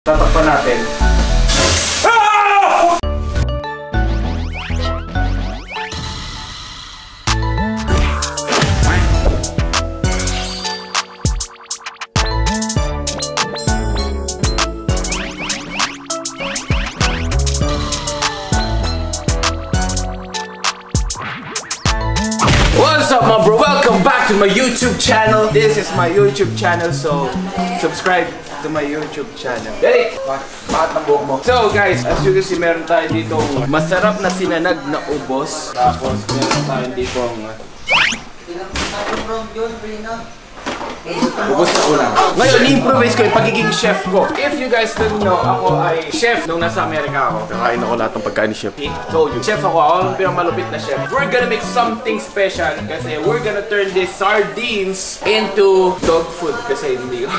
Tatakpan natin. What's up, my bro? Welcome back to my YouTube channel. This is my YouTube channel, so subscribe to my YouTube channel. Hey! Bakit ng buhok mo? So guys, as you can see, meron tayo dito masarap na sinanag na ubos. Tapos meron tayo dito ubos na ulam. Ngayon, i-improvise ko yung pagiging chef ko. If you guys don't know, ako ay chef nung nasa Amerika ako. Kakain ako lahat ng pagkain ni chef. I told you. Chef ako ang pinakamalupit na chef. We're gonna make something special kasi we're gonna turn these sardines into dog food. Kasi hindi ko.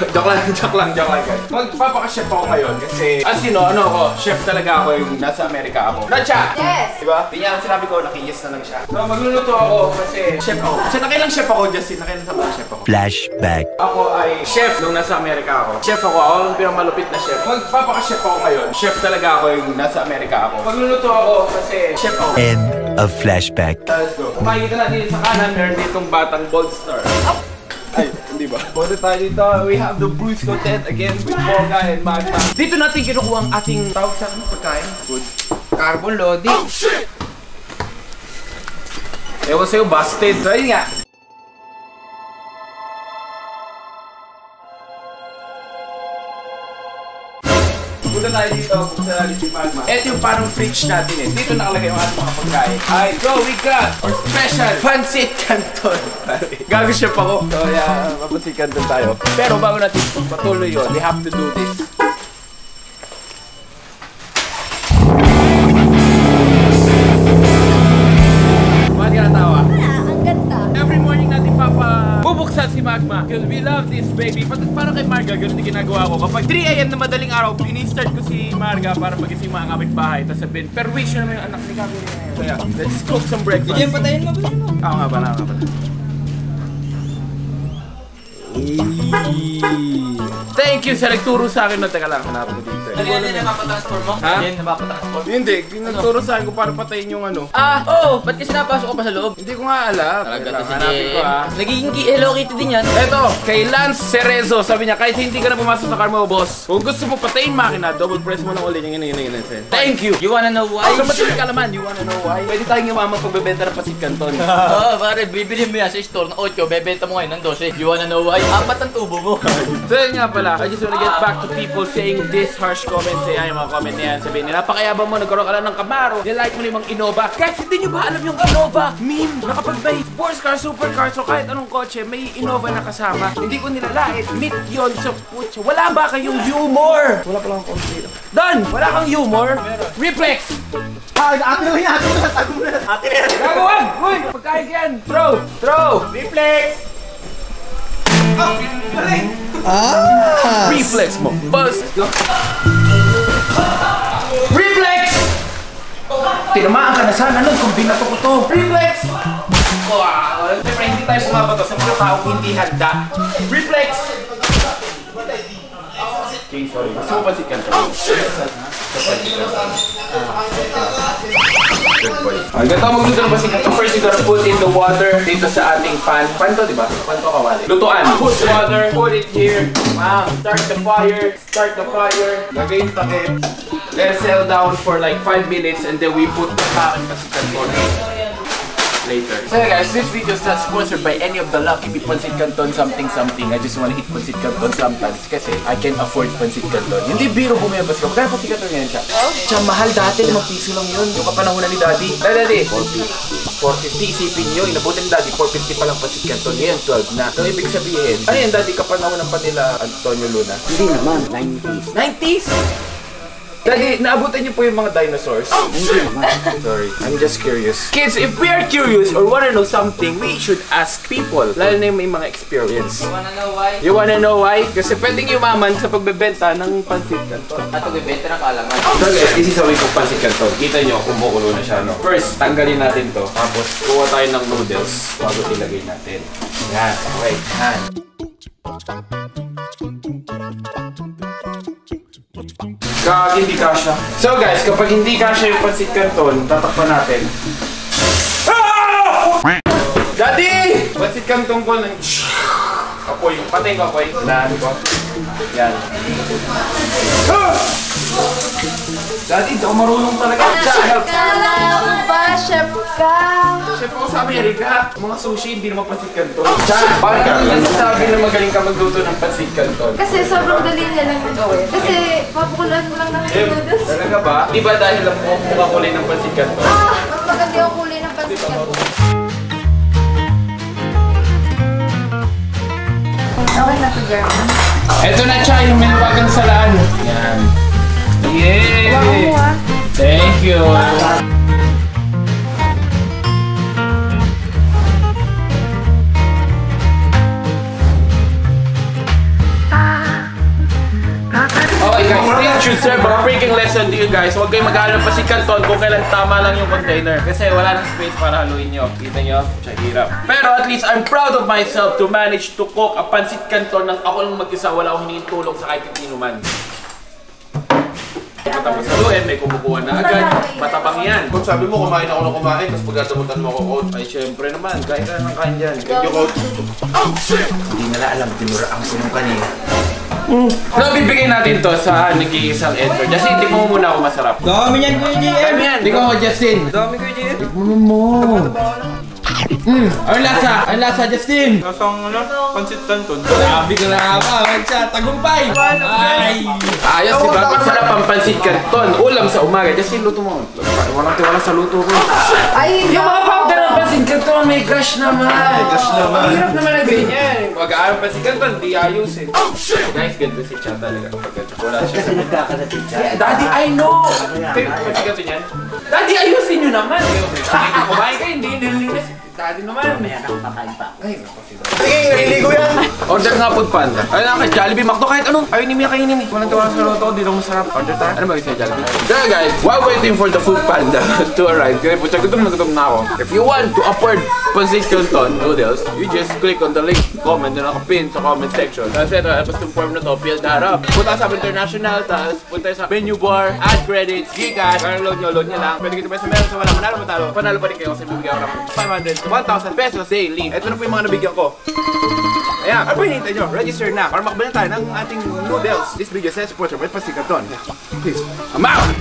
Joke lang guys. Magpapaka-chef ako ngayon kasi as you know, ano ako, chef talaga ako yung nasa Amerika ako. Nacha! Yes! Diba? Hindi niya sinabi ko, nakiyes na lang siya. So magluluto ako kasi chef ako. So nakilang chef ako, Justin. Nakilang sa mga chef ako. Flashback. Ako ay chef nung nasa Amerika ako. Chef ako ang pinakamalupit na chef. Magpapaka-chef ako ngayon. Chef talaga ako yung nasa Amerika ako. Magluluto ako kasi chef ako. End of flashback. Let's go. Makikita natin sa kanan, meron ditong batang Bold Star. Ay, hindi ba? Punta tayo dito. We have the Bruce content again with Boga and Magma. Dito natin kinukuha ang ating tawag sa pagkain. Good. Carbon loading. Oh, shit! Ewan sa'yo, busted. So, yun nga. Punta tayo dito kung saan natin si Magma. Ito yung parang fridge natin eh. Dito nakalagay yung ating mga pagkain. Alright, so we got our special pancit canton. Gago chef ako. So yeah, pancit canton tayo. Pero bago natin patuloy yun, we have to do this. Bakit ka natawa? Ang ganda. Every morning natin bubuksan si Magma because we love this baby. Parang kay Marga, ganun din ginagawa ko. Kapag 3 AM na madaling araw, ini-start ko si Marga para magising mga kapitbahay. Tapos sabihin, pero wait siya naman yung anak ni Kami. So yeah, let's cook some breakfast. Sige, patayin mo. Oo nga pala. Thank you sa nagturo sa akin. Teka lang, hanapin ko dito. Ano yan yung napatransform mo? Ha? Yan, napapatransform. Hindi, nagturo sa akin kung paano patayin yung ano. Oo! Ba't kasi napasok ko pa sa loob? Hindi ko nga alam. Talaga to si Hanapin ko ha. Nagiging Hello Kitty din yan. Eto, kay Lance Cerezo, sabi niya, kahit hindi ka na pumasok sa car mo, boss, kung gusto mo patayin makina, double press mo lang ulit yung yun. Thank you! You wanna know why? So, matindi ka naman, you wanna know why? Pwede tayong yumaman pagbebenta ng pancit canton. Oo, pare, bibili mo yan sa store na 8, bebenta mo ngayon ng 12. You wanna know why? 4 ang tubo mo. So yun nga pala, I just wanna get back to people saying this harsh comments. Yung mga comment na yan, sabihin nila, napakayabang mo, nagkaroon ka lang ng Camaro, nilike mo yung Innova. Guys, hindi nyo ba alam yung Innova meme? Na kapag may sports car, supercar, so kahit anong kotse, may Innova na kasama. Hindi ko nilalait, meet yun sa putya. Wala ba kayong humor? Wala pala akong konti. Don! Wala kang humor? Reflex! Ate na yan! Gagawag! Uy! Pagkain yan! Throw! Reflex! Reflex mo! Buzz! Reflex! Tinamaan ka na sana nun kung binato ko to! Reflex! Siyempre hindi tayo pumabato sa mga taong hindi handa. Reflex! Okay, sorry. Gusto mo pancit canton? Good boy. Ganito ang magluto ng pancit canton. First, you gotta put in the water dito sa ating pan. Pan to, diba? Pan to kawali. Lutuan. Put water. Put it here. Start the fire. Lagay yung takip. Let it settle down for like 5 minutes and then we put the pancit canton later. So guys, this video is not sponsored by any of the Lucky Bee Pancit Canton something. I just wanna eat pancit canton sometimes kasi I can afford pancit canton. Hindi biro bumibas ka. Magkano pancit canton ngayon siya? Siya mahal dati, 5 piso lang yun. Yung kapanahonan ni Daddy. Daddy! 450. Isipin nyo, inabutin ni Daddy, 450 pa lang pancit canton. Ngayon, 12 na. So ibig sabihin, ano yan Daddy, kapanahonan pa nila Antonio Luna? Hindi naman, 90s. 90s? Daddy, naabutan niyo po yung mga dinosaurs? Hindi naman. Sorry, I'm just curious. Kids, if we are curious or wanna know something, we should ask people. Lalo na yung may mga experience. You wanna know why? You wanna know why? Kasi pwedeng yumaman sa pagbebenta ng pancit canton. At pagbebenta ng kalaman. So guys, this is how we cook pancit canton. Kita nyo, kumukulo na siya, no? First, tanggalin natin to. Tapos, kuha tayo ng noodles bago ilagay natin. Yan, okay. Yan. Hindi kasha. So guys, kapag hindi kasha yung pancit canton, tatakpan natin. Daddy! Pancit canton ko ng apoy. Patay ko apoy. Nahan ko. Yan. Daddy, di ako marunong talaga. Help! Kala ba, chef ka? Chef ako sa Amerika. Mga sushi, hindi naman pancit canton. Bakit ka nasasabi na magaling ka magluto ng pancit canton? Kasi sobrang dali niya lang gawin. Kasi papukulan lang ng noodles. Talaga ba? Di ba dahil lang mo mukha kulay ng pancit canton? Mas maganda yung kulay ng pancit canton. Okay na to, German. Eto na, Chay, yung miniwagang salaan. Yan. Yay! Wala mo, ha? Thank you! Okay guys, this should serve a freaking lesson to you guys. Huwag kayong mag-aalala pa si Canton kung kailan tama lang yung container. Kasi wala nang space para haluin nyo. Kita nyo? Siya hirap. Pero at least I'm proud of myself to manage to cook a pancit Canton nang ako lang mag-isa. Wala akong hinihing tulong sa kahit sino man. Matapos haluin, may kumukuha na agad. Matabang yan. Kung sabi mo, kumain ako ng kumain, tapos pagkatamutan mo ako, coach. Ay, syempre naman. Kain ka ng kain dyan. Thank you, coach. Hindi nila alam, tinuraan ko nung kanina. So, bibigay natin to sa nag-iisang Edgar. Justin, hindi mo muna ako masarap. Dami yan, Kuya JM! Dami yan. Hindi ko ako, Justin. Dami, Kuya JM! Ano mo? Ang lasa! Ang lasa, Justin! Nasang pancit canton. Sabi ko na ba, magsa, tagumpay! Ay! Ayos, di ba? Masarap ang pancit canton. Ulam sa umaga. Justin, luto mo. Walang tiwala sa luto ko. Ay, Yung mga powder ng pancit canton, may crush naman. May crush naman. Ang hirap naman na ganyan. Pag-aaral pancit canton, di ayusin. Guys, ganito si Chat talaga. Wala siya. Kasi nagkakalasin siya. Daddy, I know! Pancit canton yan? Daddy, ayusin nyo naman! Kumain ka, hindi nilinis. Daddy naman. Mamaya na kumakain pa ako. Ay, naliligo yan. Order nga food panda. Ayun na, Jollibee, McDo, kahit ano. Ayun ni Mia, kainin ni. Walang tiwala sa luto, di lang masarap. Order tayo. Ano ba yung Jollibee? So guys, while waiting for the food panda to arrive, kasi po, gutom na ako. If you want to afford pancit canton noodles, you just click on the link, comment na nakapin sa comment section. Kasi ito, tapos yung form na to, fill that up. Punta sa international, tapos punta sa menu bar, add credits, Gcash, parang load nyo lang. Pwede kita pa sa meron sa wala manalo matalo. Panalo pa rin kayo kasi bibigyan ko ng 500 to 1,000 pesos daily. Ito na po yung mga nabigyan ko. Ayan, ano po hinihintay nyo? Register na para makabili tayo ng ating noodles. This video says supporter by Pancit Canton. Please, I'm out!